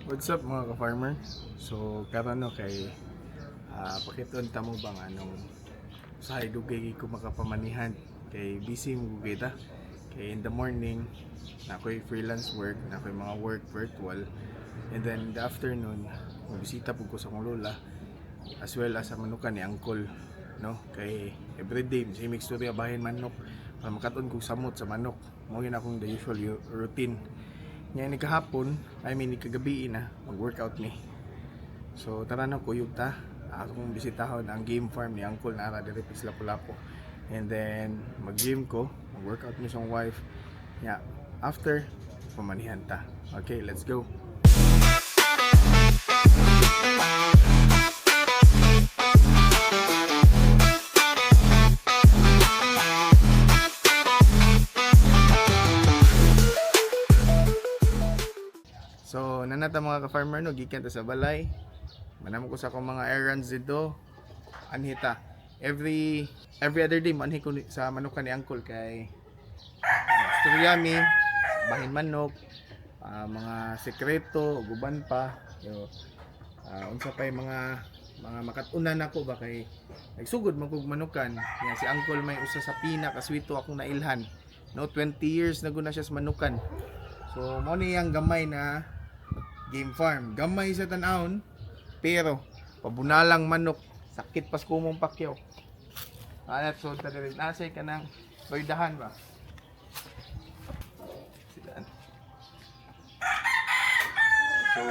What's up mga ka-farmer? So karon no kay pakiton ta mo bang anong sa dugay ko makapamanihan kay busy mo kita kay in the morning na ako'y freelance work, na ako'y mga work virtual, and then in the afternoon magbisita pud ko sa akong lola as well as sa manukan ni uncle, no, kay everyday sa imig storya bahin manok para makaton kog samot sa manok. Mao yun akong the usual routine. Ngayon ni kahapon, ni kagabi na, mag-workout ni. So tara na kuyog ta. Akong bisitahon ang game farm ni Uncle Nara diri sa Lapu-Lapu. And then mag-gym ko, mag-workout ni siyang wife. Yeah, after pamanihan ta. Okay, let's go. So nanata mga ka-farmer no, gikan ta sa balay. Manamo ko sa akong mga errands dito. Anhita. Every other day manhi ko sa manukan ni Uncle kay storyami, bahin manok, mga sekreto, guban pa. Yo, unsa pa mga makatunan ako ba kay nagsugod man kog manukan. Nga si Uncle may usa sa pinaka-sweeto akong nailhan. No, 20 years na guna siya sa manukan. So mo ni ang gamay na game farm. Gamay sa tan-awon pero pabunalang manok, sakit pas kumong pakyaw. Alat so tadiri nasay ka nang baydahan ba? Sidaan. So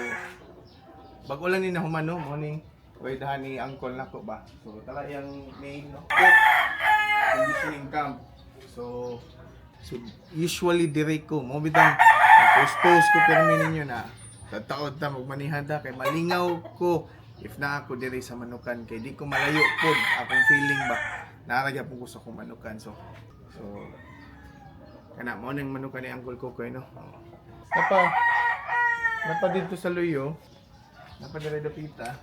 bago lang ni nahumano morning baydahan ni Uncle nako ba. So tala yang main no. Conditioning camp. So usually dire ko mo bitang post ko pero ninyo na tataod ta magmanihan ta kay malingaw ko if na ako diri sa manukan kay di ko malayo pod akong feeling ba naragya po ko sa akong manukan. So kana mo ning manukan ni Uncle ko no. Napa dito sa luyo, napa diri dapita.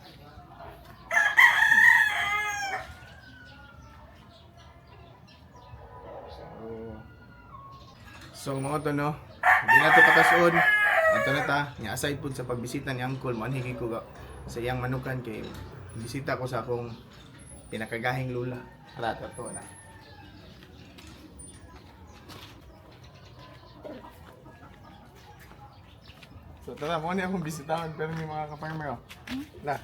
So mga to no, hindi na to patason. Ato na ta, nga aside po sa pagbisita ni Uncle, manhigi ko sa iyang manukan kay bisita ko sa akong pinakagahing lula. Hala, to na. So tara, mo ni akong bisitahan pero may mga ka-farmer. La,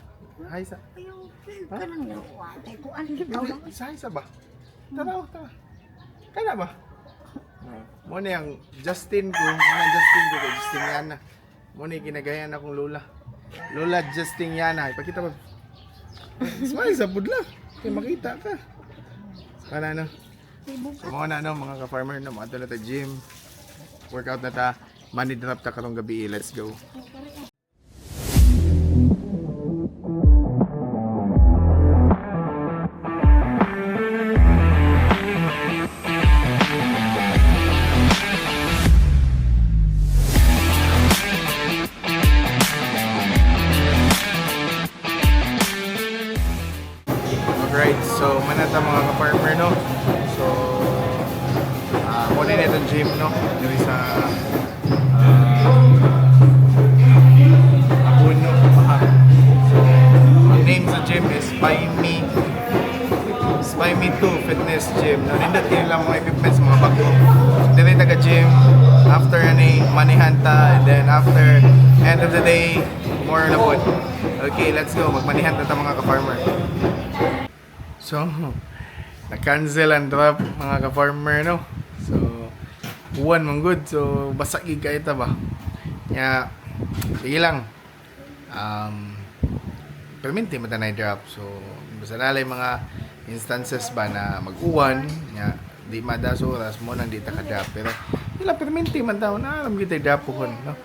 hi sa. Ayaw, kanang yawa. Tay ko ano daw lang. Hi sa ba? Tara. Kana ba? Mo ni ang Justin ko kay Justin Yana. Mo ni ginagayan akong lola. Lola Justin Yana. Ipakita mo. Smile sa pudla. Kaya makita ka. Kana no. So mo na no mga ka-farmer no, mo na ta gym. Workout na ta. Money drop ta karong gabi. Let's go. Alright, so manata mga ka-farmer no. So muna na itong gym no, dito sa Abuno, Bahag. So ang name sa gym is Spy Me 2 Fitness Gym. No, nindot kayo lang mga equipments, mga bago. Dito taga-gym, after ani manihanta, and then after end of the day, more na po. Okay, let's go, magmanihan na mga ka-farmer. So, na-cancel ang drop mga ka-farmer no. So, buwan mong good. So, basagig ka ito ba? Kaya, sige lang. Perminti mo na drop. So, basta nalay mga instances ba na mag-uwan. Kaya, di madas oras mo nang di ta ka-drop. Pero, ilang perminti man tao na alam kita drop po no.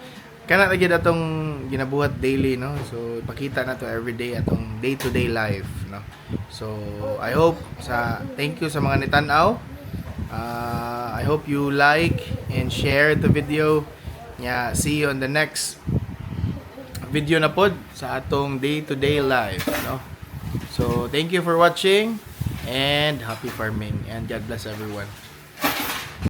Kana lagi datong ginabuhat daily no. So ipakita na to everyday atong day-to-day life no. So I hope thank you sa mga nitanaw. I hope you like and share the video. See you on the next video na pod sa atong day-to-day life no. So thank you for watching and happy farming and God bless everyone.